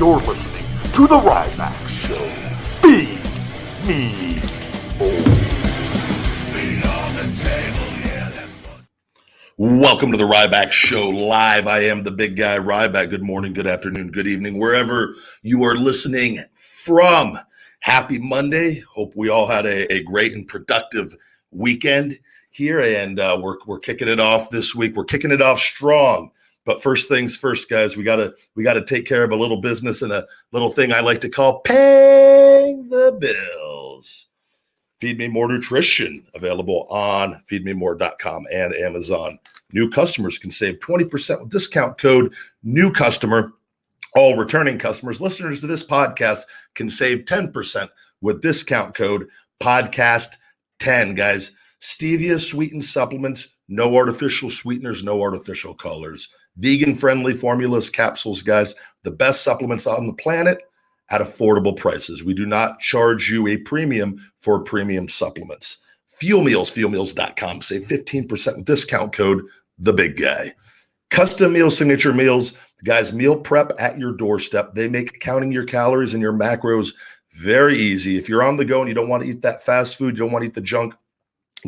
You're listening to The Ryback Show. Feed me more. Welcome to The Ryback Show live. I am the big guy, Ryback. Good morning, good afternoon, good evening, wherever you are listening from. Happy Monday. Hope we all had a great and productive weekend here, and we're kicking it off this week. We're kicking it off strong. But first things first, guys, we gotta take care of a little business and a little thing I like to call paying the bills. Feed Me More Nutrition, available on feedmemore.com and Amazon. New customers can save 20% with discount code new customer. All returning customers, listeners to this podcast, can save 10% with discount code podcast10. Guys, stevia sweetened supplements, no artificial sweeteners, no artificial colors. Vegan-friendly formulas, capsules, guys, the best supplements on the planet at affordable prices. We do not charge you a premium for premium supplements. Fuel Meals, fuelmeals.com. Save 15% with discount code the big guy. Custom Meal Signature Meals, guys, meal prep at your doorstep. They make counting your calories and your macros very easy. If you're on the go and you don't want to eat that fast food, you don't want to eat the junk,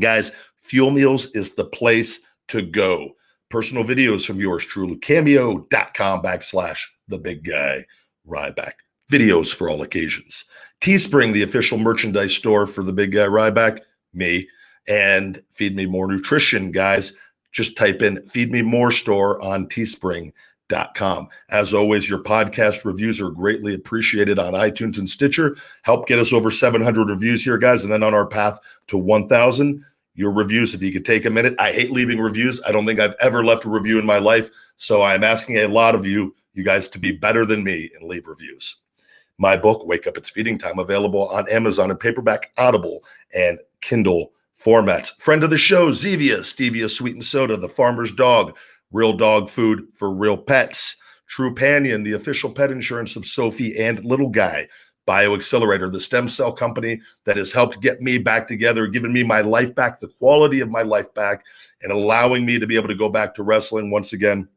guys, Fuel Meals is the place to go. Personal videos from yours truly. Cameo.com/the big guy Ryback. Videos for all occasions. Teespring, the official merchandise store for the big guy Ryback, me, and Feed Me More Nutrition, guys. Just type in Feed Me More store on teespring.com. As always, your podcast reviews are greatly appreciated on iTunes and Stitcher. Help get us over 700 reviews here, guys, and then on our path to 1,000. Your reviews, if you could take a minute. I hate leaving reviews. I don't think I've ever left a review in my life, so I'm asking a lot of you guys to be better than me and leave reviews. My book, Wake Up, It's Feeding Time, available on Amazon in paperback, Audible, and Kindle formats. Friend of the show, Zevia, stevia sweetened soda, the farmer's dog, real dog food for real pets. Trupanion, the official pet insurance of Sophie and Little Guy. BioAccelerator, the stem cell company that has helped get me back together, given me my life back, the quality of my life back, and allowing me to be able to go back to wrestling once again.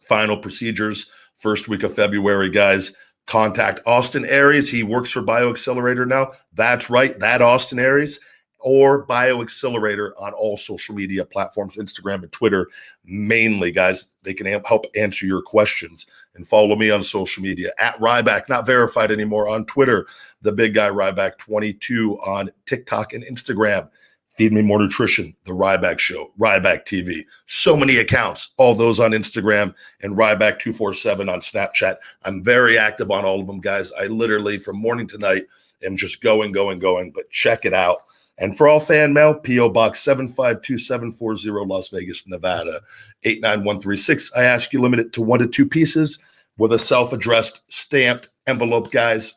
Final procedures, first week of February, guys. Contact Austin Aries. He works for BioAccelerator now. That's right, that Austin Aries, or BioAccelerator on all social media platforms, Instagram and Twitter mainly, guys. They can help answer your questions. And follow me on social media at Ryback, not verified anymore, on Twitter, the big guy Ryback 22 on TikTok and Instagram. Feed Me More Nutrition, The Ryback Show, Ryback TV. So many accounts, all those on Instagram, and Ryback 247 on Snapchat. I'm very active on all of them, guys. I literally, from morning to night, am just going, but check it out. And for all fan mail, P.O. Box 752740, Las Vegas, Nevada, 89136. I ask you limit it to 1 to 2 pieces with a self-addressed stamped envelope, guys.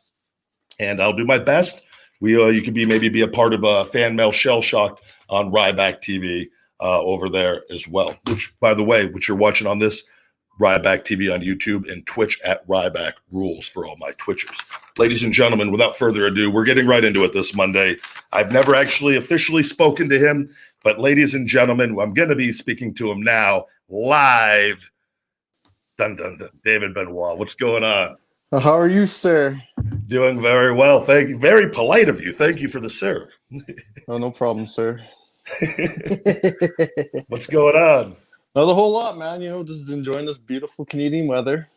And I'll do my best. You could maybe be a part of a fan mail shell shocked on Ryback TV over there as well. Which, by the way, which you're watching on this, Ryback TV on YouTube, and Twitch at Ryback Rules for all my Twitchers. Ladies and gentlemen, without further ado, we're getting right into it this Monday. I've never actually officially spoken to him, but ladies and gentlemen, I'm going to be speaking to him now live. Dun, dun, dun. David Benoit, what's going on? How are you, sir? Doing very well. Thank you. Very polite of you. Thank you for the sir. Oh, no problem, sir. What's going on? Not a whole lot, man. Just enjoying this beautiful Canadian weather.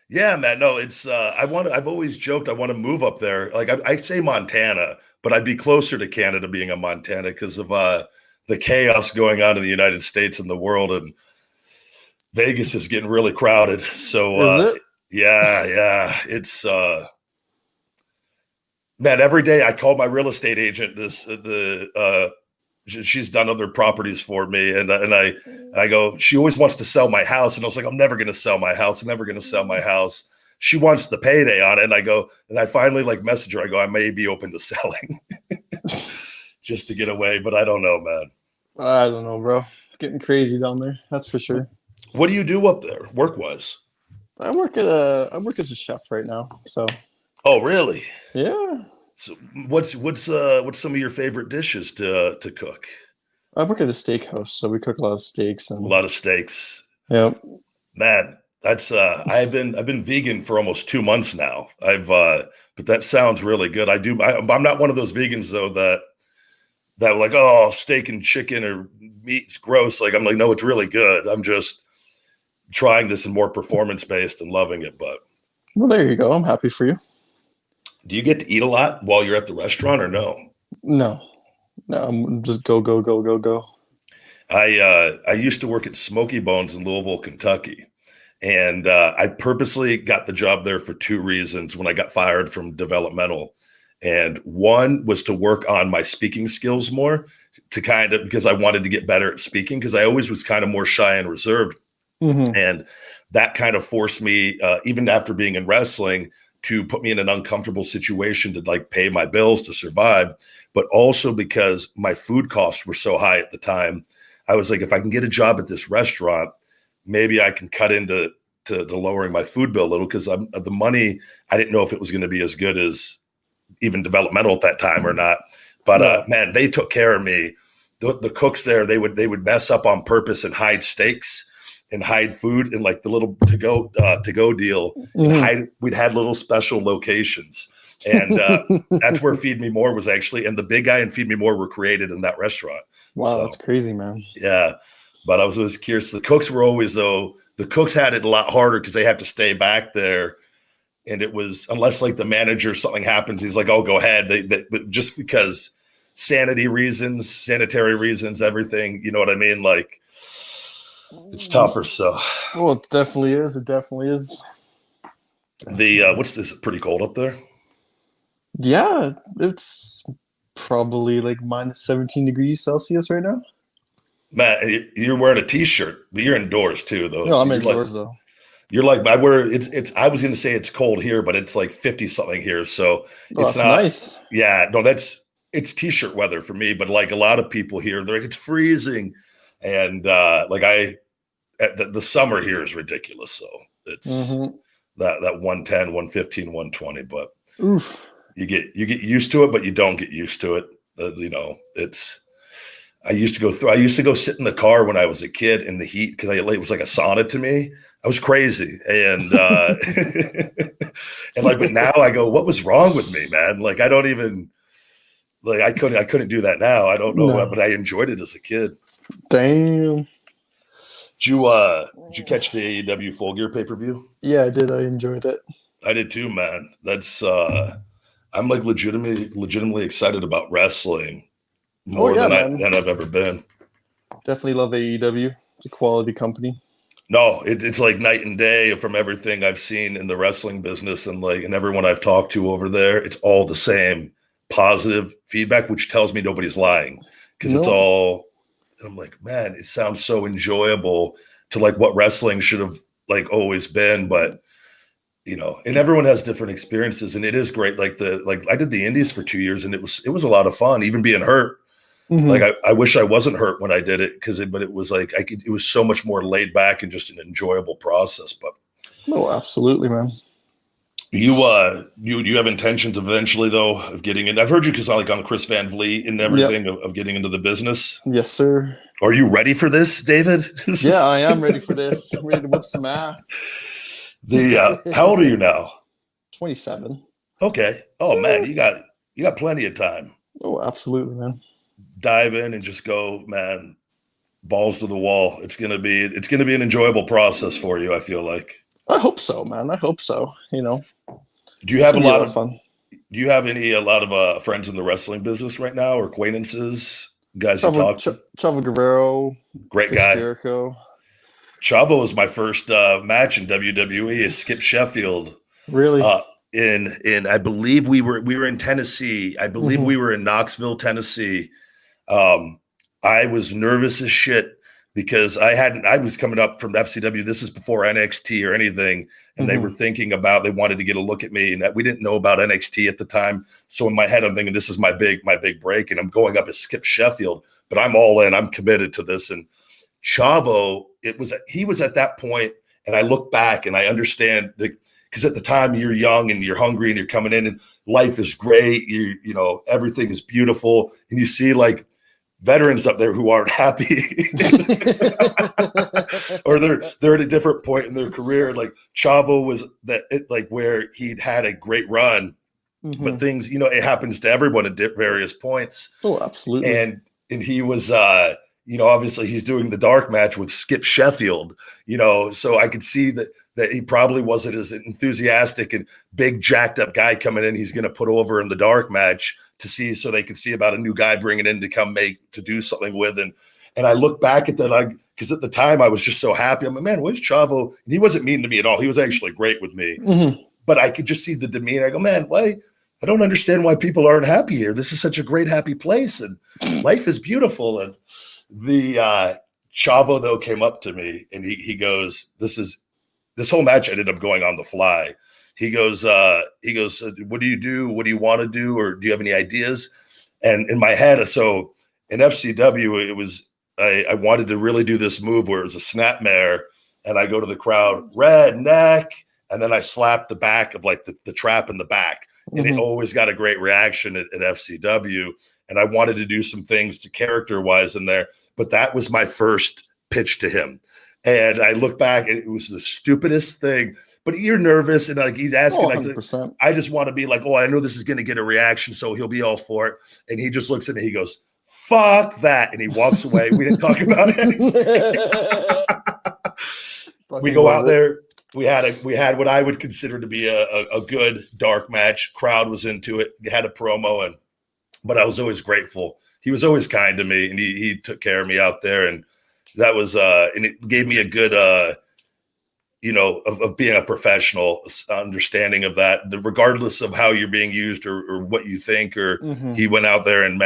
Yeah, man. No, it's I've always joked I want to move up there. Like I say Montana, but I'd be closer to Canada being a Montana because of the chaos going on in the United States and the world, and Vegas is getting really crowded. So Is it? Yeah. It's man, every day I call my real estate agent she's done other properties for me, and I go, she always wants to sell my house, and I was like, I'm never going to sell my house. I'm never going to sell my house. She wants the payday on it, and I finally message her. I go, I may be open to selling just to get away, but I don't know, man. I don't know, bro. It's getting crazy down there. That's for sure. What do you do up there, work-wise? I work as a chef right now. So. Oh, really? Yeah. So what's some of your favorite dishes to cook? I work at a steakhouse, so we cook a lot of steaks. A lot of steaks. Yep. Man, That's I've been vegan for almost 2 months now. But that sounds really good. I'm not one of those vegans though that were like, oh, steak and chicken or meat's gross. Like I'm like, no, it's really good. I'm just trying this and more performance based and loving it. But Well, there you go. I'm happy for you. do you get to eat a lot while you're at the restaurant or no? No, I'm just go, go, go, go, go. I used to work at Smoky Bones in Louisville, Kentucky. And I purposely got the job there for two reasons when I got fired from developmental. And one was to work on my speaking skills more because I wanted to get better at speaking because I always was kind of more shy and reserved. Mm-hmm. And that kind of forced me, even after being in wrestling, to put me in an uncomfortable situation to like pay my bills to survive, but also because my food costs were so high at the time. I was like, if I can get a job at this restaurant, maybe I can cut into lowering my food bill a little because the money, I didn't know if it was going to be as good as even developmental at that time or not. But man, they took care of me. The cooks there, they would mess up on purpose and hide steaks and hide food in like the little to go deal. Mm-hmm. We'd had little special locations. And that's where Feed Me More was actually. And the Big Guy and Feed Me More were created in that restaurant. Wow, So, that's crazy, man. yeah. But I was always curious. The cooks were always, though, the cooks had it a lot harder because they have to stay back there. And it was, unless like the manager, something happens, he's like, oh, go ahead. But just because sanitary reasons, everything, you know what I mean? Like, it's tougher. So, Well, it definitely is. It definitely is. What's this? Pretty cold up there? Yeah, it's probably like minus 17 degrees Celsius right now. Matt, you're wearing a t-shirt, but you're indoors too, though. No, I'm You're indoors though. You're like, I wear it's I was gonna say it's cold here, but it's like 50 something here. So Oh, it's that's not nice. yeah, no, it's t-shirt weather for me, but like a lot of people here, they're like, it's freezing. And the summer here is ridiculous. So it's that 110, 115, 120, but Oof. you get used to it, but you don't get used to it. I used to go sit in the car when I was a kid in the heat because it was like a sauna to me. I was crazy. And and like, but now I go, what was wrong with me, man? Like, I don't even like, I couldn't do that now. I don't know, No. but I enjoyed it as a kid. Damn. Did you catch the AEW Full Gear pay-per-view? Yeah, I did. I enjoyed it. I did too, man. That's I'm like legitimately excited about wrestling more than I've ever been. Definitely love AEW. It's a quality company. No, it's like night and day from everything I've seen in the wrestling business and everyone I've talked to over there. It's all the same positive feedback, which tells me nobody's lying because it's all. And I'm like, man, it sounds so enjoyable to like what wrestling should have like always been, but. You know, and everyone has different experiences, and it is great. Like I did the Indies for 2 years, and it was a lot of fun, even being hurt. Mm-hmm. Like I wish I wasn't hurt when I did it but it was like it was so much more laid back and just an enjoyable process. But absolutely, man. You have intentions eventually though of getting in. I've heard you because like on Chris Van Vliet and everything of getting into the business. Yes, sir. Are you ready for this, David? Yeah, I am ready for this. I'm ready to whip some ass. How old are you now? 27. Okay. Oh man, you got plenty of time. Oh, absolutely, man. Dive in and just go, man. Balls to the wall. It's gonna be an enjoyable process for you. I feel like. I hope so, man. I hope so. You know. Do you have a lot of fun? Do you have a lot of friends in the wrestling business right now, or acquaintances, guys you talk to? Chavo Guerrero, great Chris guy. Jericho. Chavo was my first match in WWE. Is Skip Sheffield. Really? I believe we were in Tennessee. I believe we were in Knoxville, Tennessee. I was nervous as shit because I was coming up from FCW. This is before NXT or anything. And they were thinking they wanted to get a look at me, and we didn't know about NXT at the time. So in my head, I'm thinking this is my big break, and I'm going up as Skip Sheffield, but I'm all in, I'm committed to this. And Chavo, he was at that point, and I look back and I understand because at the time you're young and you're hungry and you're coming in and life is great. You know, everything is beautiful. And you see like veterans up there who aren't happy. or they're at a different point in their career. Like Chavo was like where he'd had a great run, but things, it happens to everyone at various points. Oh, absolutely. And he was, obviously he's doing the dark match with Skip Sheffield, so I could see that he probably wasn't as enthusiastic and big jacked up guy coming in. He's going to put over in the dark match so they could see about a new guy bringing in to do something with. And I look back at that, because at the time I was just so happy. I'm like, man, where's Chavo? And he wasn't mean to me at all. He was actually great with me, but I could just see the demeanor. I go, man, why? I don't understand why people aren't happy here. This is such a great, happy place, and life is beautiful. And the Chavo though came up to me and he goes, this whole match ended up going on the fly. He goes, what do you do? What do you want to do? Or do you have any ideas? And in my head, so in FCW, it was, I wanted to really do this move where it was a snapmare, and I go to the crowd, redneck, and then I slap the back of like the trap in the back. And it always got a great reaction at FCW. And I wanted to do some things to character-wise in there, but that was my first pitch to him. And I look back, and it was the stupidest thing. But you're nervous, and like he's asking, I just want to be like, I know this is going to get a reaction, so he'll be all for it. And he just looks at me, he goes, "Fuck that," and he walks away. We didn't talk about it. We go out there. We had what I would consider to be a good dark match. Crowd was into it. Had a promo, but I was always grateful. He was always kind to me, and he took care of me out there, and that was and it gave me a good of being a professional understanding of that, regardless of how you're being used or what you think. Or he went out there and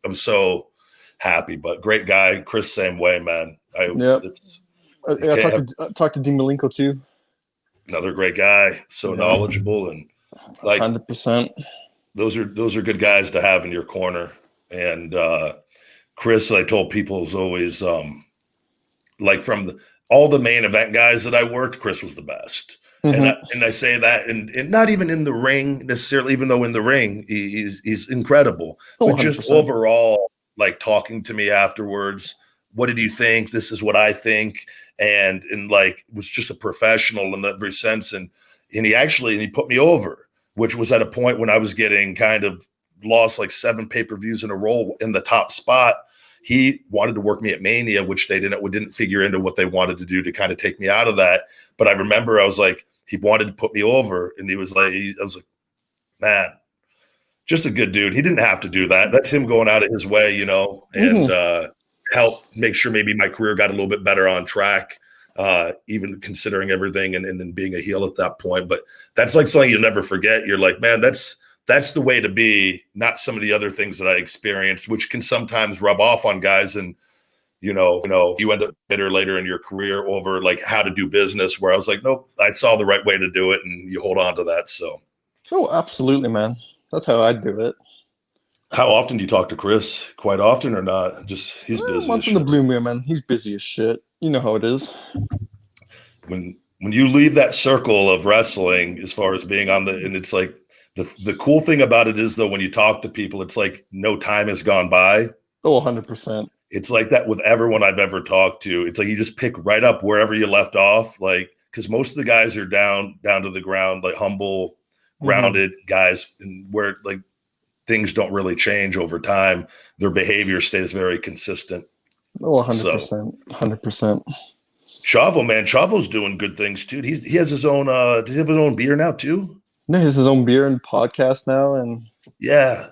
I'm so happy. But great guy, Chris, same way, man. I talked to Dean Malenko too. Another great guy, so knowledgeable, and like 100%. Those are good guys to have in your corner. And Chris, I told people, is always like from all the main event guys that I worked, Chris was the best. And I say that, and not even in the ring necessarily, even though in the ring he's incredible, but 100%. Just overall, like talking to me afterwards. What did you think? This is what I think. And like was just a professional in that very sense. And he put me over, which was at a point when I was getting kind of lost like 7 pay-per-views in a row in the top spot. He wanted to work me at Mania, which they didn't figure into what they wanted to do to kind of take me out of that. But I remember I was like, he wanted to put me over, and I was like, man, just a good dude. He didn't have to do that. That's him going out of his way, and help make sure maybe my career got a little bit better on track, even considering everything and then being a heel at that point. But that's like something you'll never forget. You're like, man, that's the way to be, not some of the other things that I experienced, which can sometimes rub off on guys. And, you end up bitter later in your career over like how to do business, where I was like, nope, I saw the right way to do it. And you hold on to that. So. Oh, absolutely, man. That's how I do it. How often do you talk to Chris? Quite often or not? Just he's busy. Once in the blue moon, man. He's busy as shit. You know how it is. When you leave that circle of wrestling, as far as being and it's like the cool thing about it is though, when you talk to people, it's like no time has gone by. Oh, 100%. It's like that with everyone I've ever talked to. It's like you just pick right up wherever you left off. Like, because most of the guys are down to the ground, like humble, grounded guys, and where like things don't really change over time. Their behavior stays very consistent. Oh, 100%. 100%. Chavo, man. Chavo's doing good things too. He has his own does he have his own beer now too? No, he has his own beer and podcast now, and yeah.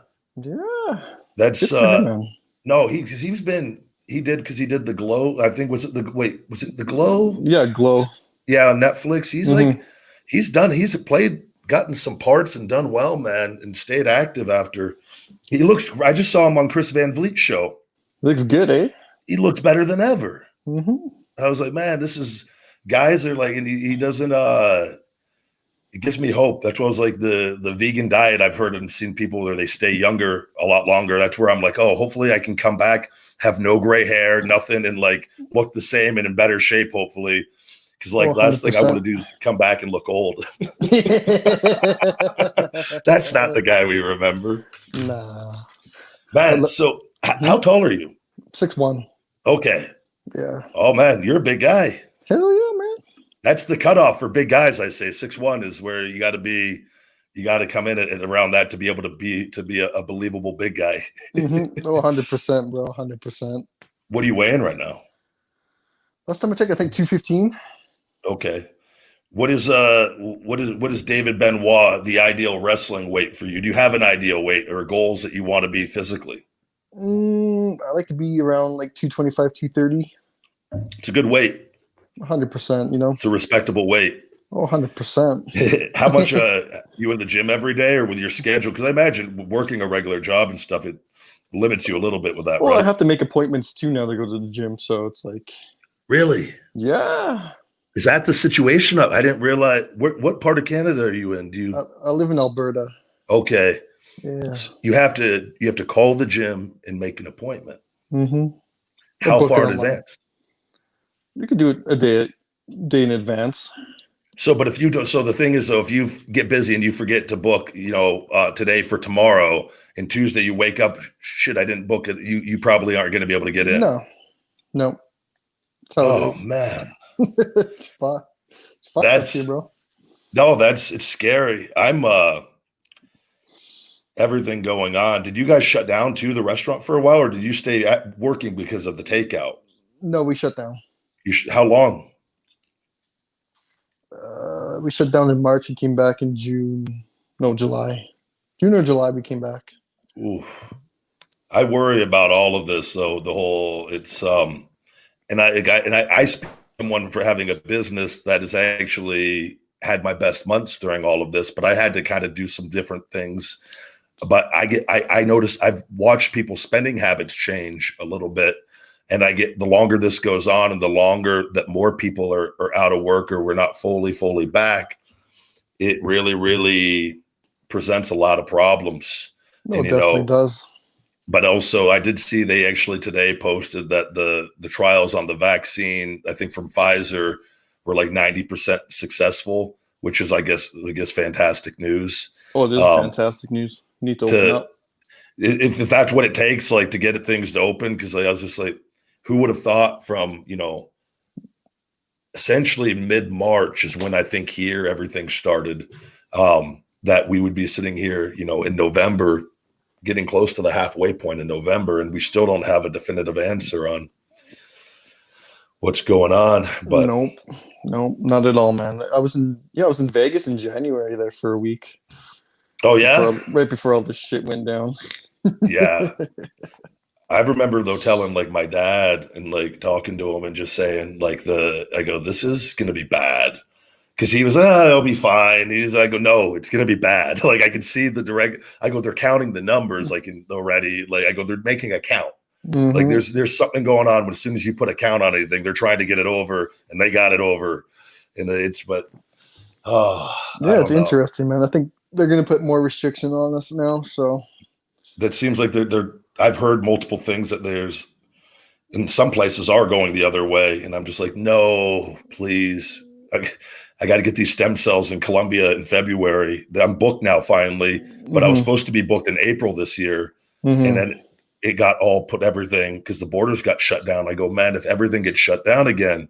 That's no, he did the Glow. I think was it the Glow? Yeah, Glow. Yeah, on Netflix. He's like he's gotten some parts and done well, man, and stayed active after. I just saw him on Chris Van Vliet's show. Looks good, eh? He looks better than ever. I was like, man, this is guys are like, and he doesn't it gives me hope. That's what I was like, the vegan diet I've heard and seen people where they stay younger a lot longer. That's where I'm like, oh, hopefully I can come back, have no gray hair, nothing, and like look the same and in better shape, hopefully. Because like last thing I want to do is come back and look old. That's not the guy we remember. Nah. Man, so how tall are you? 6'1". Okay. Yeah. Oh man, you're a big guy. Hell yeah, man. That's the cutoff for big guys. I say 6'1" is where you got to be. You got to come in at around that to be able to be a believable big guy. Oh, 100%, bro. 100%. What are you weighing right now? Last time I checked, I think 215. Okay. What is David Benoit the ideal wrestling weight for you? Do you have an ideal weight or goals that you want to be physically? I like to be around like 225, 230. It's a good weight. 100%, you know? It's a respectable weight. Oh, 100%. How much you in the gym every day or with your schedule? Because I imagine working a regular job and stuff, it limits you a little bit with that, Well, I right? have to make appointments too now to go to the gym. So it's like, Really? yeah. Is that the situation? I didn't realize. What part of Canada are you in? Do you? I live in Alberta. Okay. Yeah. So you have to call the gym and make an appointment. Mm-hmm. How far in advance? You could do it a day in advance. So, but if you don't, so the thing is, though, if you get busy and you forget to book, today for tomorrow, and Tuesday you wake up, shit, I didn't book it. You probably aren't going to be able to get in. No. That's how it Oh is. man, It's fucked. It's fucked up here, bro. no, it's scary. I'm everything going on. Did you guys shut down too, the restaurant for a while, or did you stay working because of the takeout? No, we shut down. How long? We shut down in March and came back in June. No, July. June or July, we came back. Ooh. I worry about all of this. So the whole I speak to someone for having a business that has actually had my best months during all of this, but I had to kind of do some different things. But I noticed I've watched people's spending habits change a little bit. And the longer this goes on and the longer that more people are out of work or we're not fully back, it really, really presents a lot of problems. No, And, it definitely does. But also I did see they actually today posted that the trials on the vaccine, I think from Pfizer, were like 90% successful, which is, I guess fantastic news. Oh, it is fantastic news. Need to open up. If that's what it takes, like to get things to open, because I was just like, who would have thought from, essentially mid-March is when I think here everything started, that we would be sitting here, in November, getting close to the halfway point in November, and we still don't have a definitive answer on what's going on. But nope, not at all, man. I was in Vegas in January there for a week. Oh yeah, right before all this shit went down. Yeah. I remember though telling like my dad and like talking to him and just saying like I go, this is gonna be bad. Cause he was, it'll be fine. I go, no, it's gonna be bad. Like I can see I go, they're counting the numbers like already. Like I go, they're making a count. Mm-hmm. Like there's something going on when as soon as you put a count on anything, they're trying to get it over and they got it over. And it's it's interesting, man. I think they're gonna put more restriction on us now. So that seems like I've heard multiple things that in some places are going the other way. And I'm just like, no, please. I got to get these stem cells in Colombia in February. I'm booked now finally, but I was supposed to be booked in April this year. Mm-hmm. And then it got everything because the borders got shut down. I go, man, if everything gets shut down again,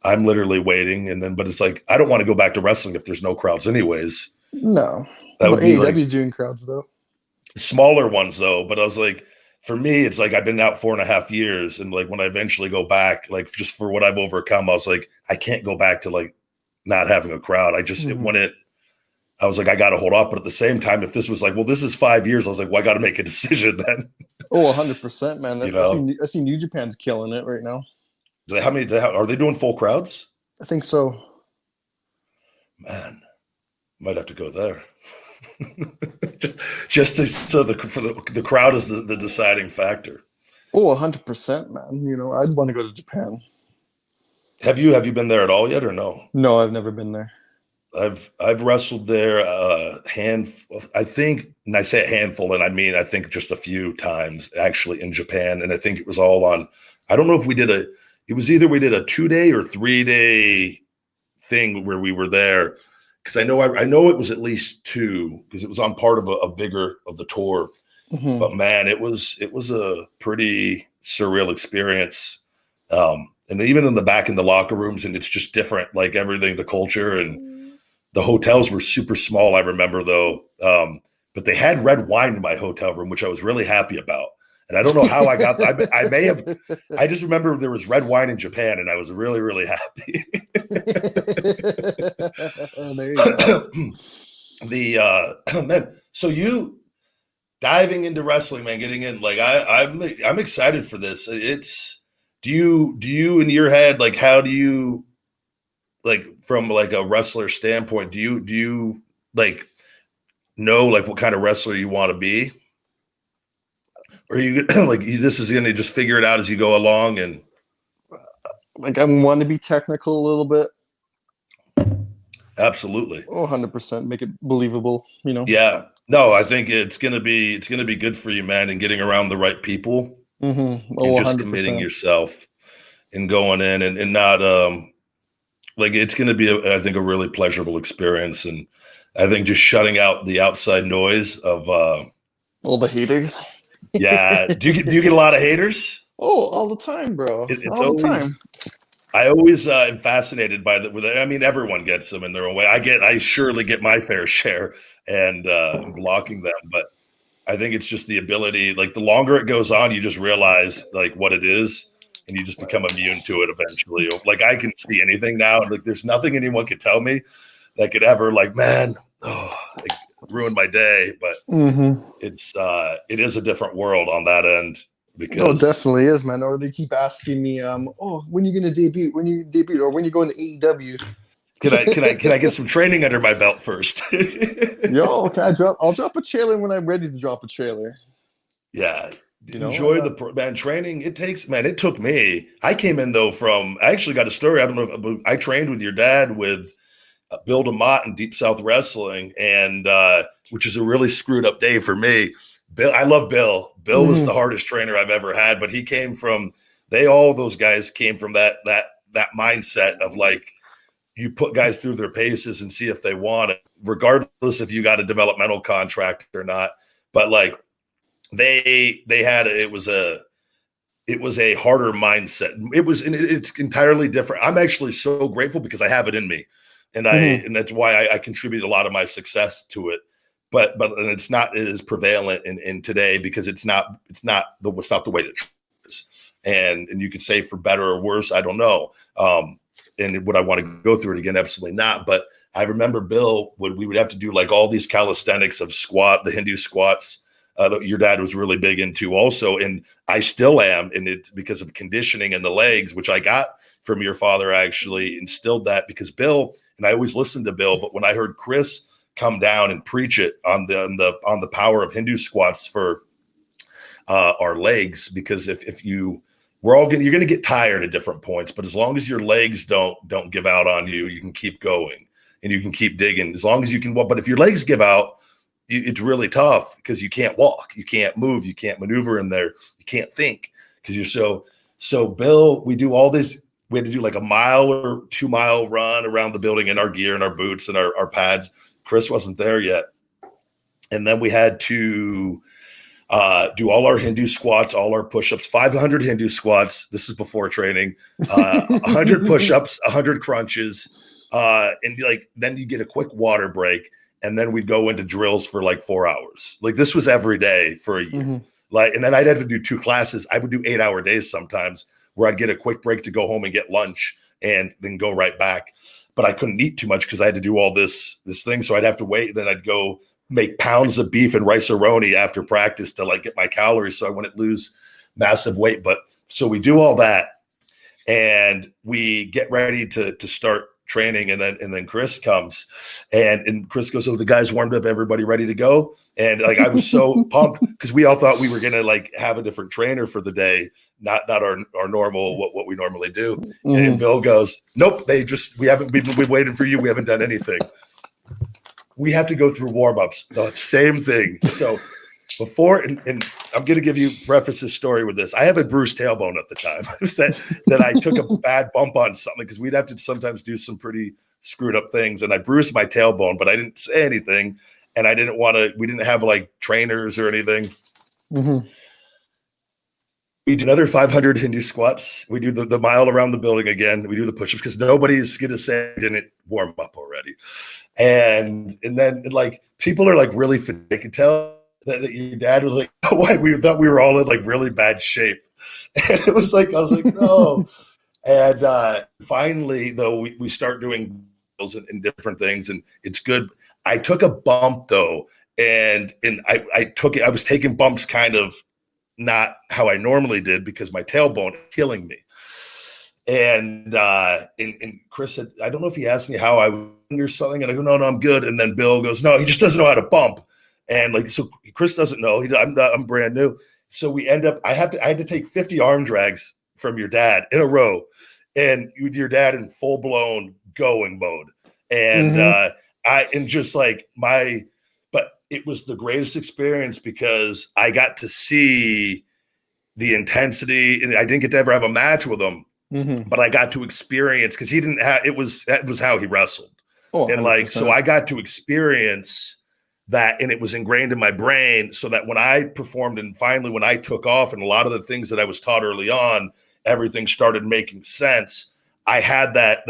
I'm literally waiting. But it's like, I don't want to go back to wrestling if there's no crowds anyways. No. That would be AEW's doing crowds though. Smaller ones though. But I was like, for me, it's like I've been out 4.5 years. And like when I eventually go back, like just for what I've overcome, I was like, I can't go back to like not having a crowd. I just, I was like, I got to hold up. But at the same time, if this was like, well, this is 5 years, I was like, well, I got to make a decision then. Oh, 100%, man. I see New Japan's killing it right now. Are they doing full crowds? I think so. Man, might have to go there. just so the crowd is the deciding factor. Oh, 100%, man. I'd want to go to Japan. Have you been there at all yet or no? No, I've never been there. I've wrestled there I think, and I say a handful, and I mean I think just a few times actually in Japan, and I think it was all on. I don't know if it was either we did a 2-day or 3-day thing where we were there, because I know it was at least 2 because it was on part of a bigger of the tour. Mm-hmm. But man, it was a pretty surreal experience. And even in the back in the locker rooms, and it's just different, like everything, the culture, and the hotels were super small. I remember though, but they had red wine in my hotel room, which I was really happy about. And I don't know how I got that. I may have, I just remember there was red wine in Japan and I was really, really happy. There you go. Man, so you diving into wrestling, man, getting in, like I'm excited for this. Do you in your head, like, how do you, like, from like a wrestler standpoint, do you like know like what kind of wrestler you want to be? Or you like this is going to just figure it out as you go along? And Like, I want to be technical a little bit. absolutely. Oh, 100%. Make it believable, Yeah. No, I think it's going to be good for you, man, and getting around the right people Mm-hmm. and Oh, just committing 100%. yourself and going in and not like it's going to be I think a really pleasurable experience. And I think just shutting out the outside noise of All the haters. yeah. Do you get a lot of haters? Oh, all the time, bro. It's All the always, time. I always am fascinated by I mean, everyone gets them in their own way. I surely get my fair share and blocking them, but I think it's just the ability, like the longer it goes on, you just realize like what it is and you just become immune to it eventually. Like I can see anything now. Like there's nothing anyone could tell me that could ever like, man, like ruin my day. But Mm-hmm. it is a different world on that end No, it because definitely is, man. Or they keep asking me, oh, when you gonna debut? When you debut? Or when you going to AEW? can I get some training under my belt first? Yo, can I drop? I'll drop a trailer when I'm ready to drop a trailer. Yeah. I'm Enjoy not. the man training. It took me. I came in though I actually got a story. I don't know if I trained with your dad with Bill DeMott in Deep South Wrestling, and which is a really screwed up day for me. Bill, I love Bill. Bill was the hardest trainer I've ever had, but he came from all those guys came from that mindset of like, you put guys through their paces and see if they want it, regardless if you got a developmental contract or not. But like they had it was a harder mindset. It's entirely different. I'm actually so grateful because I have it in me, and and that's why I contribute a lot of my success to it. But and it's not as prevalent in today because it's not the way it is. And you could say for better or worse, I don't know. And would I want to go through it again? Absolutely not. But I remember Bill, we would have to do like all these calisthenics of the Hindu squats. Your dad was really big into also, and I still am, and it's because of conditioning in the legs, which I got from your father. Actually instilled that because Bill, and I always listened to Bill, but when I heard Chris come down and preach it on the power of Hindu squats for our legs, because if you you're going to get tired at different points, but as long as your legs don't give out on you, you can keep going and you can keep digging as long as you can. But if your legs give out, it's really tough because you can't walk, you can't move, you can't maneuver in there, you can't think because you're so. Bill, we do all this. We had to do like a 1 or 2 mile run around the building in our gear and our boots and our pads. Chris wasn't there yet, and then we had to do all our Hindu squats, all our push-ups, 500 Hindu squats. This is before training, 100 push-ups, 100 crunches, and like then you get a quick water break. And then we'd go into drills for like 4 hours. Like this was every day for a year. Like, and then I'd have to do 2 classes. I would do 8-hour days sometimes where I'd get a quick break to go home and get lunch and then go right back. But I couldn't eat too much because I had to do all this thing. So I'd have to wait. Then I'd go make pounds of beef and rice-a-roni after practice to like get my calories so I wouldn't lose massive weight. But so we do all that and we get ready to start training, and then Chris comes and Chris goes, "Oh, the guys warmed up, everybody ready to go." And like I was so pumped because we all thought we were gonna like have a different trainer for the day, not our normal what we normally do. And Bill goes, "Nope, we haven't been waiting for you. We haven't done anything. We have to go through warm-ups." The same thing. So before, and I'm going to preface this story with this. I have a bruised tailbone at the time that I took a bad bump on something because we'd have to sometimes do some pretty screwed up things. And I bruised my tailbone, but I didn't say anything. And we didn't have like trainers or anything. We do another 500 Hindu squats. We do the mile around the building again. We do the push-ups because nobody's going to say I didn't warm up already. And then like people are like really, they can tell that your dad was like, oh, why we thought we were all in like really bad shape. And it was like, I was like, no. And finally, though, we start doing and different things, and it's good. I took a bump though, and I took it. I was taking bumps kind of not how I normally did because my tailbone is killing me. And Chris said, I don't know if he asked me how I was or something, and I go, no, I'm good. And then Bill goes, no, he just doesn't know how to bump. And like, so Chris doesn't know. I'm brand new. So we end up. I had to take 50 arm drags from your dad in a row, and with your dad in full blown going mode. And but it was the greatest experience because I got to see the intensity, and I didn't get to ever have a match with him, but I got to experience because he didn't have. That was how he wrestled, and like so I got to experience that, and it was ingrained in my brain. So that when I performed, and finally when I took off, and a lot of the things that I was taught early on, everything started making sense. I had that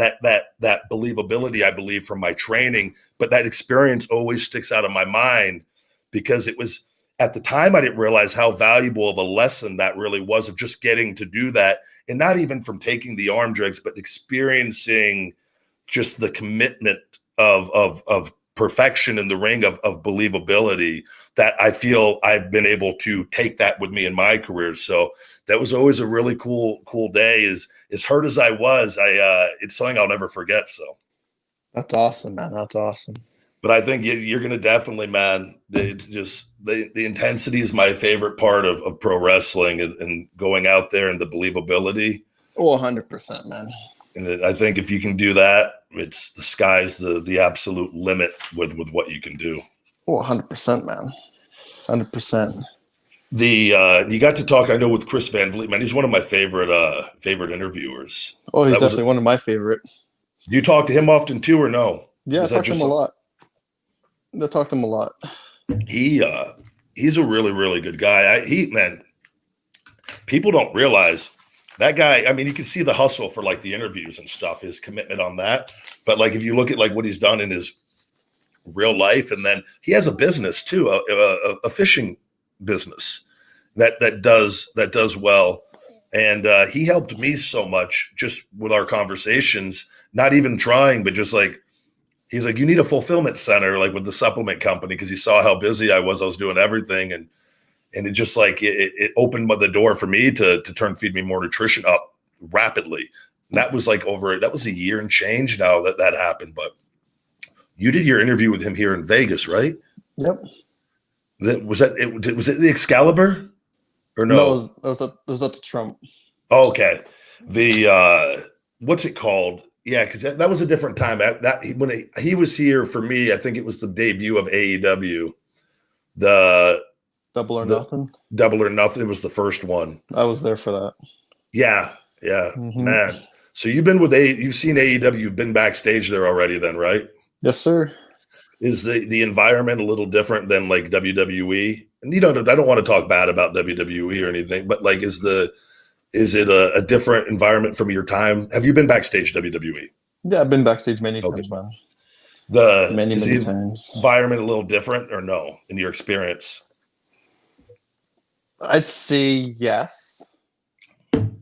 believability, I believe, from my training, but that experience always sticks out of my mind because it was at the time I didn't realize how valuable of a lesson that really was of just getting to do that, and not even from taking the arm drags, but experiencing just the commitment of perfection in the ring of believability that I feel I've been able to take that with me in my career. So that was always a really cool day. As hurt as I was, it's something I'll never forget. So that's awesome, man. That's awesome. But I think you're going to definitely, man, the intensity is my favorite part of pro wrestling and going out there and the believability. Oh, 100%, man. And I think if you can do that, it's the sky's the absolute limit with what you can do. Oh, 100%, man. 100%. You got to talk, I know, with Chris Van Vliet, man. He's one of my favorite interviewers. Oh, he's definitely one of my favorite. Do you talk to him often too, or no? Yeah, I talk to him a lot. I talk to him a lot. He's a really, really good guy. People don't realize that guy. I mean, you can see the hustle for like the interviews and stuff, his commitment on that. But like, if you look at like what he's done in his real life, and then he has a business too, a fishing business that does well. And he helped me so much just with our conversations, not even trying, but just like, he's like, you need a fulfillment center, like with the supplement company, because he saw how busy I was doing everything. And it just like, it opened the door for me to turn Feed Me More Nutrition up rapidly. And that was like that was a year and change now that happened. But you did your interview with him here in Vegas, right? Yep. Was it the Excalibur or no? No, it was at the Trump. Oh, okay. The what's it called? Yeah, because that was a different time. When he was here for me, I think it was the debut of AEW. The Double or Nothing. Double or Nothing. It was the first one. I was there for that. Yeah, man. So you've seen AEW. You've been backstage there already, then, right? Yes, sir. Is the environment a little different than like WWE? And I don't want to talk bad about WWE or anything, but like, is it a different environment from your time? Have you been backstage WWE? Yeah, I've been backstage many times, man. Many times. Environment a little different or no in your experience? I'd say yes.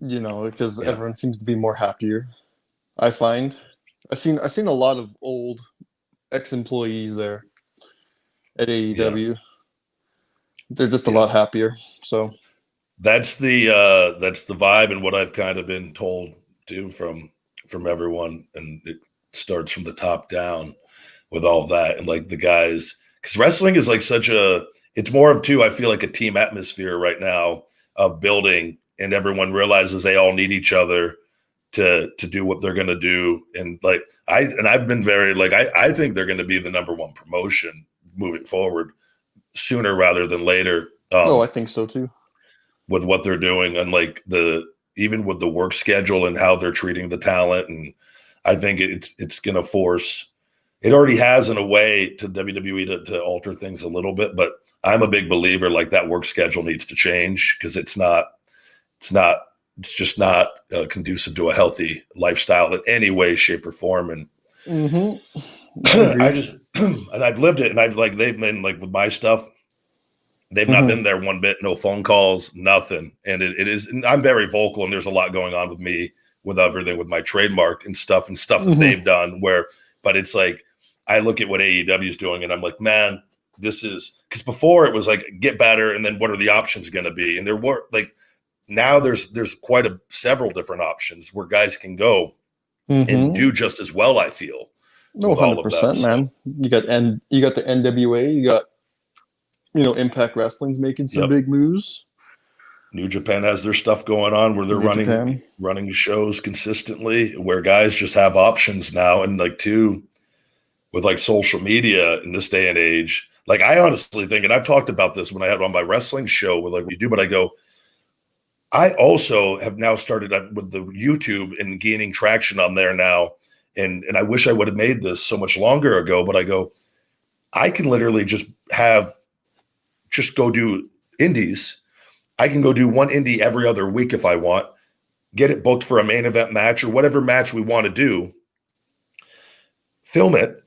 Because everyone seems to be more happier. I find I've seen a lot of old ex-employees there at AEW. Yeah. They're just a lot happier. So that's the vibe, and what I've kind of been told too from everyone, and it starts from the top down with all that, and like the guys, because wrestling is like it's more of I feel like a team atmosphere right now of building, and everyone realizes they all need each other to do what they're going to do. And like I've been very like, I think they're going to be the number one promotion moving forward sooner rather than later. I think so too. With what they're doing, and like even with the work schedule and how they're treating the talent. And I think it's going to force, it already has in a way to WWE to alter things a little bit, but I'm a big believer like that work schedule needs to change, because it's not, it's just not conducive to a healthy lifestyle in any way, shape, or form. And I just, and I've lived it, and they've been like with my stuff, they've not been there one bit, no phone calls, nothing. And it is, and I'm very vocal, and there's a lot going on with me with everything with my trademark and stuff that they've done but it's like, I look at what AEW is doing and I'm like, man, this is, because before it was like, get better. And then what are the options going to be? And there were like, now there's quite several different options where guys can go and do just as well, I feel. No, 100%, man. You got the NWA, you got, Impact Wrestling's making some big moves. New Japan has their stuff going on where they're running shows consistently, where guys just have options now. And like with like social media in this day and age, like I honestly think, and I've talked about this when I had on my wrestling show with like we do, but I go, I also have now started with the YouTube and gaining traction on there now. And I wish I would have made this so much longer ago, but I go, I can literally just go do indies. I can go do one indie every other week if I want, get it booked for a main event match or whatever match we want to do, film it,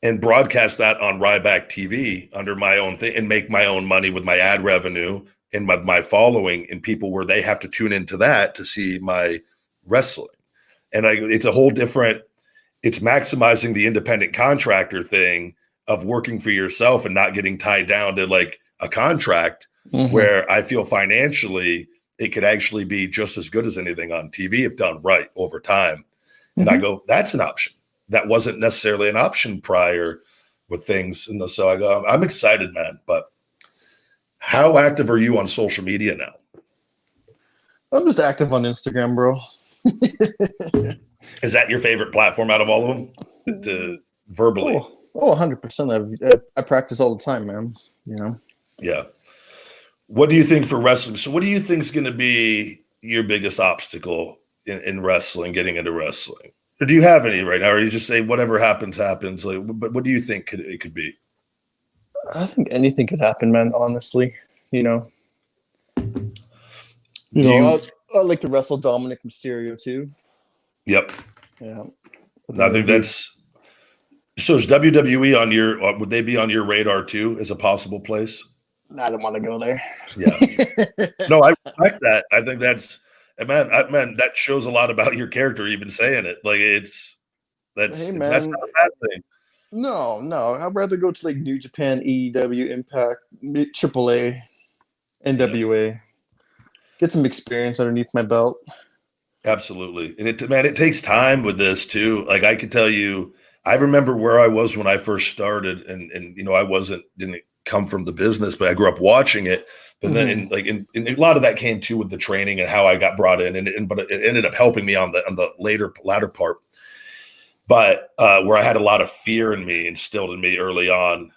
and broadcast that on Ryback TV under my own thing and make my own money with my ad revenue and my following and people where they have to tune into that to see my wrestling. And it's a whole different, it's maximizing the independent contractor thing of working for yourself and not getting tied down to like a contract where I feel financially it could actually be just as good as anything on TV if done right over time. And I go, that's an option. That wasn't necessarily an option prior with things. And so I go, I'm excited, man. But how active are you on social media now? I'm just active on Instagram, bro. Is that your favorite platform out of all of them? Verbally? Oh, 100%. I practice all the time, man. Yeah. What do you think for wrestling? So what do you think is going to be your biggest obstacle in wrestling, getting into wrestling? Or do you have any right now? Or you just say whatever happens, happens? Like, but what do you think it could be? I think anything could happen, man, honestly. I like to wrestle Dominic Mysterio too. Yep. Yeah. I think that's so. Is WWE on your? Would they be on your radar too as a possible place? I don't want to go there. Yeah. No, I respect that. I think that's man. That shows a lot about your character. Even saying it, like that's not a bad thing. No. I'd rather go to like New Japan, AEW, Impact, AAA, NWA. Get some experience underneath my belt. Absolutely. And it takes time with this too. Like I could tell you, I remember where I was when I first started and I didn't come from the business, but I grew up watching it. But then and a lot of that came too with the training and how I got brought in but it ended up helping me on the latter part. But where I had a lot of fear in me instilled in me early on,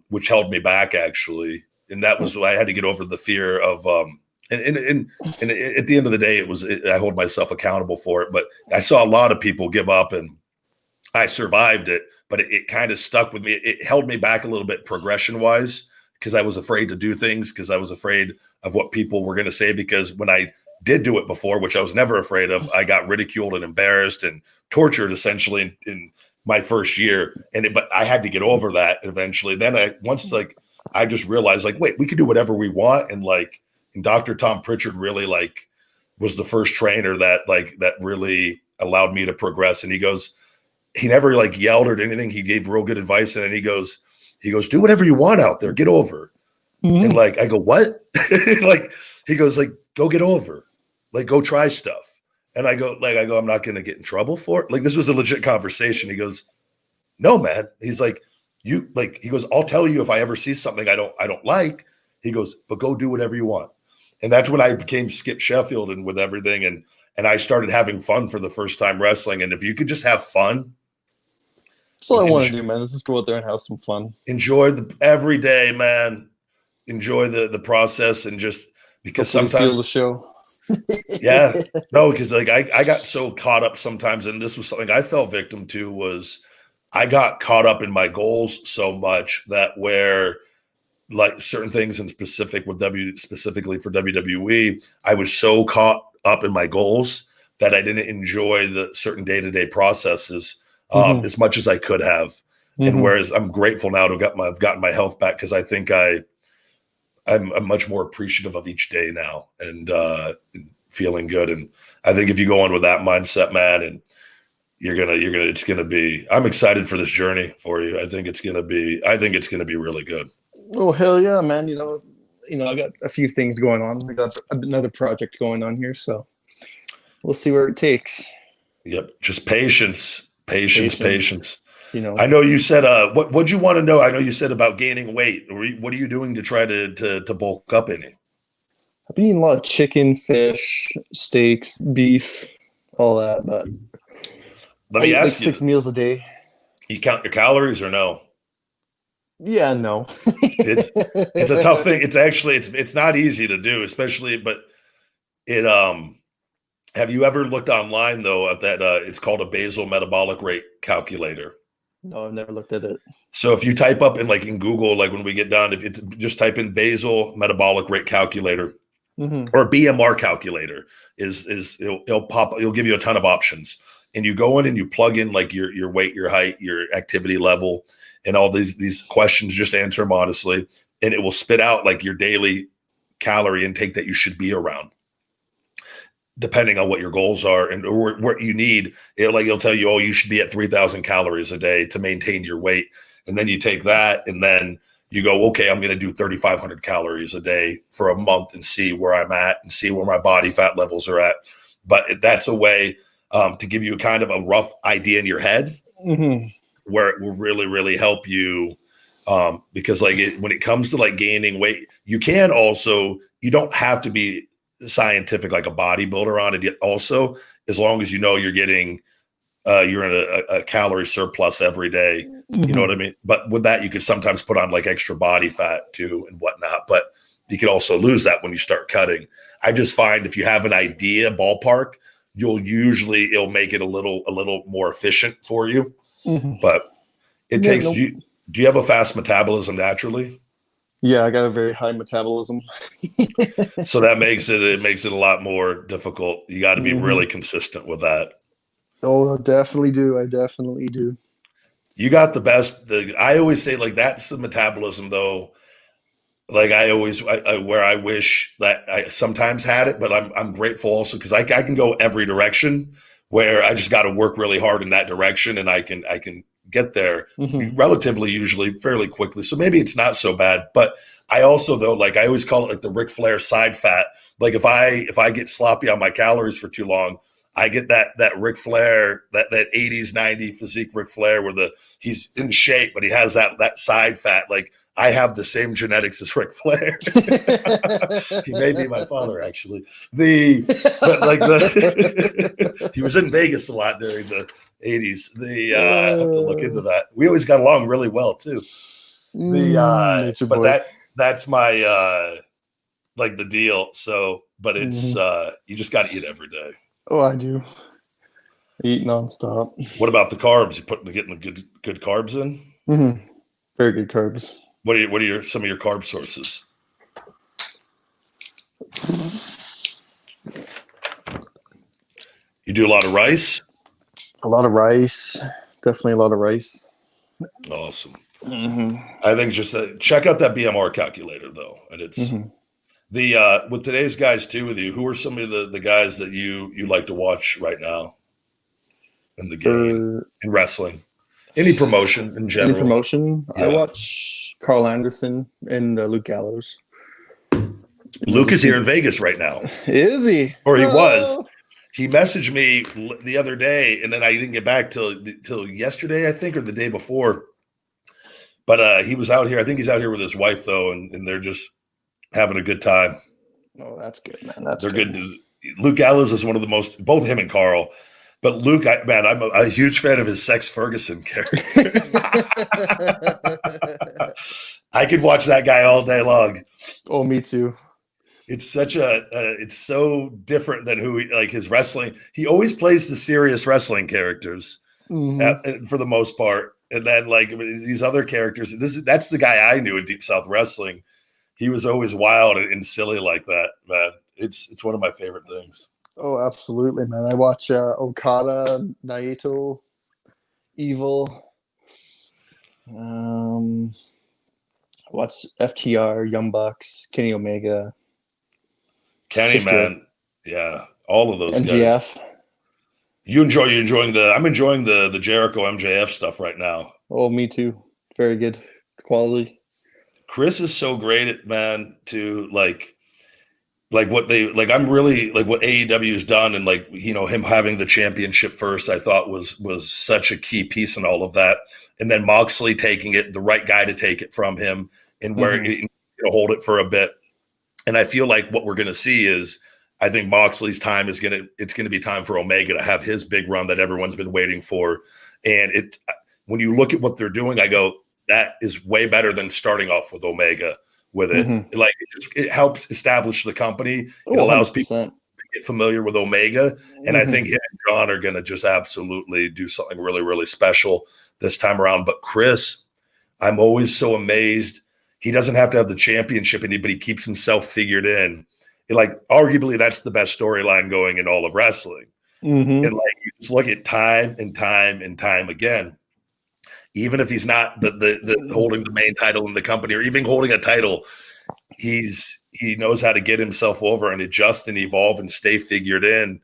which held me back actually. And that was I had to get over the fear of And at the end of the day, I hold myself accountable for it. But I saw a lot of people give up, and I survived it. But it kind of stuck with me. It held me back a little bit progression-wise because I was afraid to do things because I was afraid of what people were going to say. Because when I did do it before, which I was never afraid of, I got ridiculed and embarrassed and tortured essentially in my first year. But I had to get over that eventually. Then I just realized wait, we can do whatever we want, and Dr. Tom Pritchard really was the first trainer that really allowed me to progress. And he never yelled or anything. He gave real good advice. And then he goes, do whatever you want out there, get over. And I go, what? He goes go get over, go try stuff. And I go, I'm not going to get in trouble for it. This was a legit conversation. He goes, no, man. He's he goes, I'll tell you if I ever see something I don't like. He goes, but go do whatever you want. And that's when I became Skip Sheffield and with everything. And I started having fun for the first time wrestling. And if you could just have fun. That's all I want to do, man. Let's just go out there and have some fun. Enjoy every day, man. Enjoy the process and just because hopefully sometimes steal the show. Yeah. No, because I got so caught up sometimes, and this was something I fell victim to, was I got caught up in my goals so much that where like certain things in specific with specifically for WWE, I was so caught up in my goals that I didn't enjoy the certain day-to-day processes as much as I could have. And whereas I'm grateful now to I've gotten my health back, because I think I'm much more appreciative of each day now, and feeling good. And I think if you go on with that mindset, man, and it's gonna be, I'm excited for this journey for you. I think it's gonna be really good. Oh hell yeah, man! I got a few things going on. I got another project going on here, so we'll see where it takes. Yep, just patience. I know you said what'd you want to know? I know you said about gaining weight. What are you doing to try to bulk up any? I've been eating a lot of chicken, fish, steaks, beef, all that. But let me ask like you, 6 meals a day. You count your calories or no? Yeah, no. It's a tough thing. It's not easy to do, especially, but it have you ever looked online though at that it's called a basal metabolic rate calculator? No, I've never looked at it. So if you type up in Google, like when we get done, if it's just type in basal metabolic rate calculator or BMR calculator, it'll pop, it'll give you a ton of options. And you go in and you plug in like your weight, your height, your activity level, and all these questions, just answer them honestly. And it will spit out like your daily calorie intake that you should be around, depending on what your goals are and or what you need. It'll tell you, oh, you should be at 3,000 calories a day to maintain your weight. And then you take that and then you go, okay, I'm going to do 3,500 calories a day for a month and see where I'm at and see where my body fat levels are at. But that's a way to give you kind of a rough idea in your head where it will really, really help you. Because when it comes to like gaining weight, you don't have to be scientific like a bodybuilder on it also, as long as you're getting you're in a calorie surplus every day. You know what I mean? But with that, you could sometimes put on like extra body fat too and whatnot, but you could also lose that when you start cutting. I just find if you have an idea ballpark, it'll make it a little more efficient for you. But it takes you. Do you have a fast metabolism naturally? Yeah, I got a very high metabolism. So that makes it a lot more difficult. You got to be really consistent with that. Oh, I definitely do. You got the best. I always say like that's the metabolism though. Like where I wish that I sometimes had it, but I'm grateful also because I can go every direction. Where I just got to work really hard in that direction, and I can get there relatively usually fairly quickly. So maybe it's not so bad. But I also though, like I always call it like the Ric Flair side fat. Like if I get sloppy on my calories for too long, I get that Ric Flair, that 80s, 90s physique Ric Flair where he's in shape, but he has that side fat. Like I have the same genetics as Ric Flair. He may be my father, actually. He was in Vegas a lot during the 80s. I have to look into that. We always got along really well too. But that's my like the deal. So, but it's you just got to eat every day. Oh, I do. I eat nonstop. What about the carbs? You getting the good carbs in? Very good carbs. What are some of your carb sources? You do a lot of rice? A lot of rice. Definitely a lot of rice. Awesome. I think just check out that BMR calculator though. And it's with today's guys too with you, who are some of the guys that you like to watch right now in the game, in wrestling? Any promotion in general? Any promotion? Yeah. I watch Carl Anderson and Luke Gallows. Luke is here in Vegas right now. Is he? Or he was. He messaged me the other day, and then I didn't get back till yesterday, I think, or the day before. But he was out here. I think he's out here with his wife, though, and they're just having a good time. Oh, that's good, man. They're good. Luke Gallows is one of the most, both him and Carl. But Luke, I'm a huge fan of his Sex Ferguson character. I could watch that guy all day long. Oh, me too. It's it's so different than his wrestling. He always plays the serious wrestling characters for the most part. And then like these other characters, that's the guy I knew in Deep South Wrestling. He was always wild and silly like that, man. It's one of my favorite things. Oh, absolutely, man. I watch Okada, Naito, Evil. What's FTR, Young Bucks, Kenny Omega, Kenny, man. Yeah, all of those MGF. guys. You're enjoying I'm enjoying the Jericho MJF stuff right now. Oh, me too. Very good quality. Chris is so great at, man, to like what they like. I'm really like what AEW has done, and like, you know, him having the championship first, I thought was such a key piece in all of that. And then Moxley taking it, the right guy to take it from him, and where hold it for a bit. And I feel like what we're going to see is, I think Moxley's time it's going to be time for Omega to have his big run that everyone's been waiting for. And when you look at what they're doing, I go, that is way better than starting off with Omega with it. Like it helps establish the company. It allows 100%. People to get familiar with Omega. And I think him and John are going to just absolutely do something really, really special this time around. But Chris, I'm always so amazed. He doesn't have to have the championship, but he keeps himself figured in. And like, arguably, that's the best storyline going in all of wrestling. And like, you just look at time and time and time again. Even if he's not the holding the main title in the company, or even holding a title, he knows how to get himself over and adjust and evolve and stay figured in.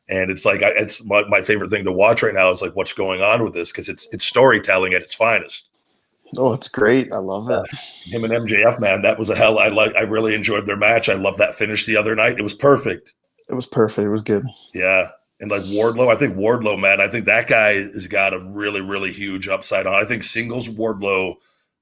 And it's like, it's my favorite thing to watch right now is like what's going on with this, because it's storytelling at its finest. Oh, it's great. I love it. Him and MJF, man, that was I really enjoyed their match. I love that finish the other night. It was perfect. It was perfect. It was good. Yeah. And like Wardlow, I think Wardlow, man, I think that guy has got a really, really huge upside on. I think singles Wardlow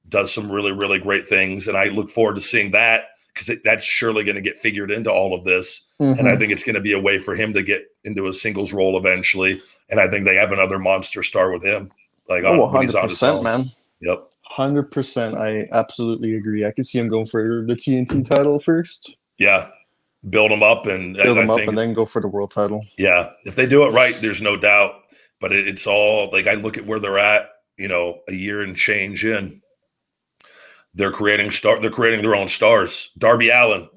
does some really, really great things. And I look forward to seeing that, because that's surely going to get figured into all of this. And I think it's going to be a way for him to get into a singles role eventually. And I think they have another monster star with him. Like, 100%, man. Yep. 100%. I absolutely agree. I could see him going for the TNT title first. Yeah. Build them up and then go for the world title. Yeah. If they do it right, there's no doubt. But it's all like, I look at where they're at, you know, a year and change in. They're creating their own stars. Darby Allin,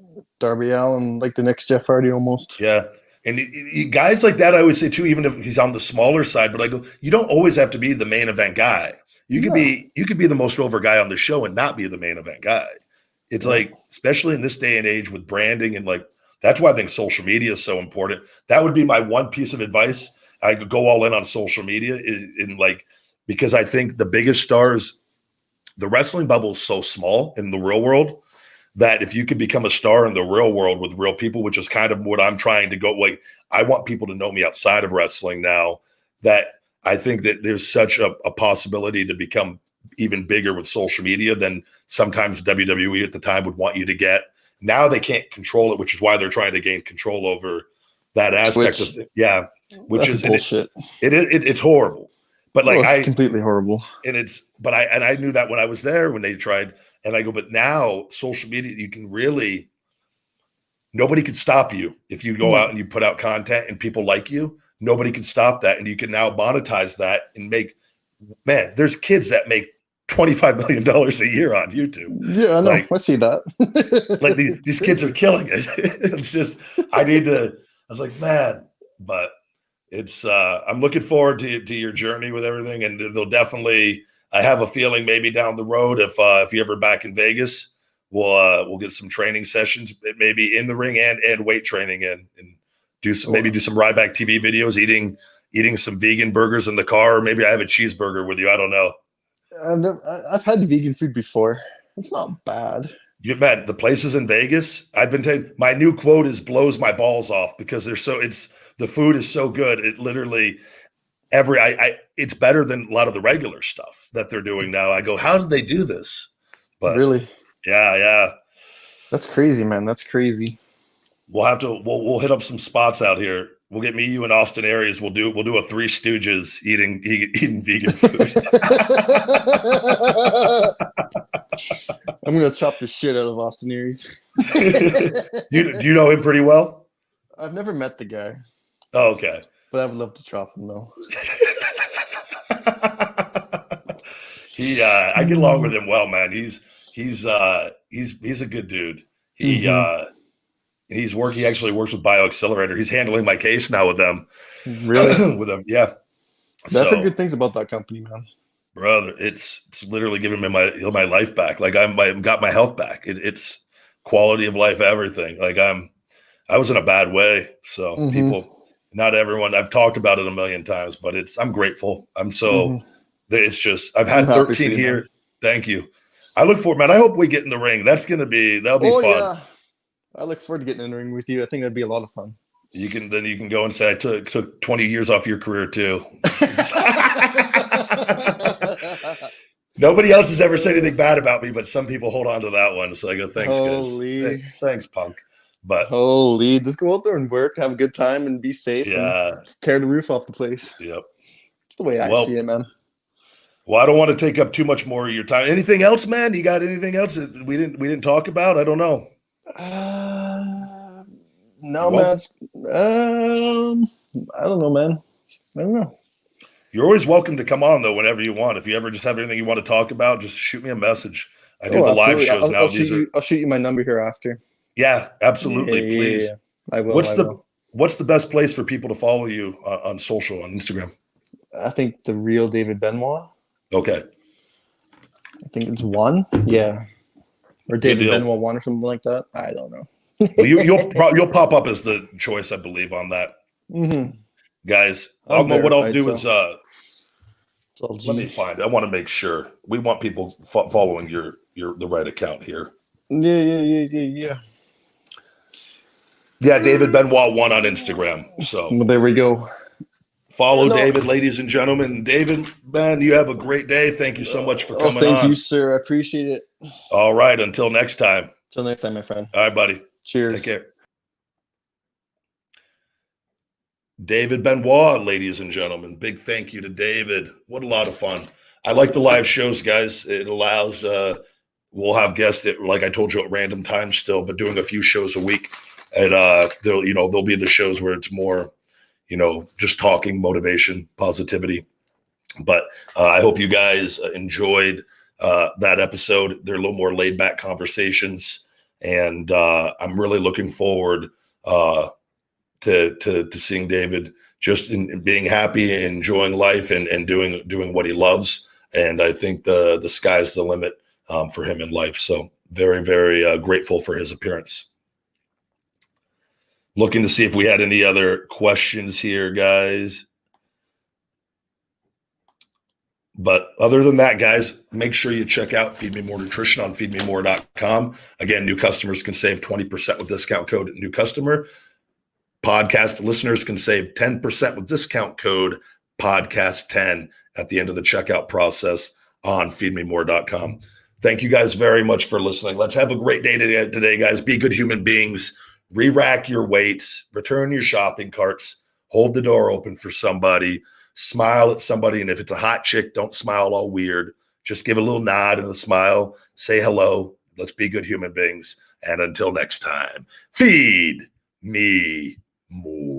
like the next Jeff Hardy almost. Yeah. And guys like that, I always say too, even if he's on the smaller side, but I go, you don't always have to be the main event guy. You could be the most over guy on the show and not be the main event guy. It's like, especially in this day and age with branding, and like, that's why I think social media is so important. That would be my one piece of advice. I could go all in on social media because I think the biggest stars, the wrestling bubble is so small in the real world that if you could become a star in the real world with real people, which is kind of what I'm trying to go, like, I want people to know me outside of wrestling now, that I think that there's such a possibility to become even bigger with social media than sometimes WWE at the time would want you to get. Now they can't control it, which is why they're trying to gain control over that aspect of it. Yeah. Which is bullshit. It's horrible. But like, it's completely horrible. And I knew that when I was there, when they tried, and I go, but now social media, you can really, nobody can stop you. If you go out and you put out content and people like you, nobody can stop that. And you can now monetize that and there's kids that make $25 million a year on YouTube. Yeah, I know. I see that. Like these kids are killing it. It's just, I was like, man, but it's, I'm looking forward to your journey with everything. And they'll definitely, I have a feeling maybe down the road, if you're ever back in Vegas, we'll get some training sessions, maybe in the ring and weight training and do some Ryback TV videos, eating some vegan burgers in the car, or maybe I have a cheeseburger with you. I don't know. I've had vegan food before. It's not bad. Man, the places in Vegas, I've been taking, my new quote is blows my balls off, because the food is so good. It literally it's better than a lot of the regular stuff that they're doing now. I go, how did they do this? But really? Yeah. That's crazy, man. That's crazy. We'll hit up some spots out here. We'll get you and Austin Aries. We'll do a Three Stooges eating vegan food. I'm gonna chop the shit out of Austin Aries. Do you know him pretty well? I've never met the guy. Oh, okay. But I would love to chop him though. I get along with him well, man. He's a good dude. He he actually works with BioAccelerator. He's handling my case now with them. Really? With them, yeah. I've heard good things about that company, man. Brother, it's literally giving me my life back. Like I've got my health back. It's quality of life, everything. Like I was in a bad way. So people, not everyone, I've talked about it a million times, but I'm grateful. It's just, I've had 13 here. Man. Thank you. I look forward, man. I hope we get in the ring. That'll be fun. Yeah. I look forward to getting in the ring with you. I think that'd be a lot of fun. You can go and say I took 20 years off your career too. Nobody else has ever said anything bad about me, but some people hold on to that one. So I go, thanks, guys. Thanks, punk. But just go out there and work, have a good time, and be safe. Yeah, and just tear the roof off the place. Yep, it's the way I see it, man. Well, I don't want to take up too much more of your time. Anything else, man? You got anything else that we didn't talk about? I don't know. No, man. I don't know, man. I don't know. You're always welcome to come on, though, whenever you want. If you ever just have anything you want to talk about, just shoot me a message. I do the live shows now. I'll shoot you my number here after. Yeah, absolutely. Please. Yeah. I will. What's the best place for people to follow you on social, on Instagram? I think the real David Benoit. Okay. I think it's 1. Yeah. Or David Benoit 1 or something like that. I don't know. Well, you'll pop up as the choice, I believe, on that. Guys, what I'll do is let me find. I want to make sure we want people following the right account here. Yeah. Yeah, David Benoit 1 on Instagram. So there we go. Follow David, ladies and gentlemen. David, man, you have a great day. Thank you so much for coming on. Thank you, sir. I appreciate it. All right. Until next time. Until next time, my friend. All right, buddy. Cheers. Take care. David Benoit, ladies and gentlemen. Big thank you to David. What a lot of fun. I like the live shows, guys. It allows, we'll have guests that, like I told you, at random times still, but doing a few shows a week. And there'll be the shows where it's more, just talking, motivation, positivity. But I hope you guys enjoyed that episode. They're a little more laid back conversations. And I'm really looking forward to seeing David just in being happy and enjoying life and doing what he loves. And I think the sky's the limit for him in life. So very, very grateful for his appearance. Looking to see if we had any other questions here, guys. But other than that, guys, make sure you check out Feed Me More Nutrition on feedmemore.com. Again, new customers can save 20% with discount code new customer. Podcast listeners can save 10% with discount code podcast10 at the end of the checkout process on feedmemore.com. Thank you guys very much for listening. Let's have a great day today, guys. Be good human beings. Re-rack your weights. Return your shopping carts. Hold the door open for somebody. Smile at somebody. And if it's a hot chick, don't smile all weird. Just give a little nod and a smile. Say hello. Let's be good human beings. And until next time, feed me more.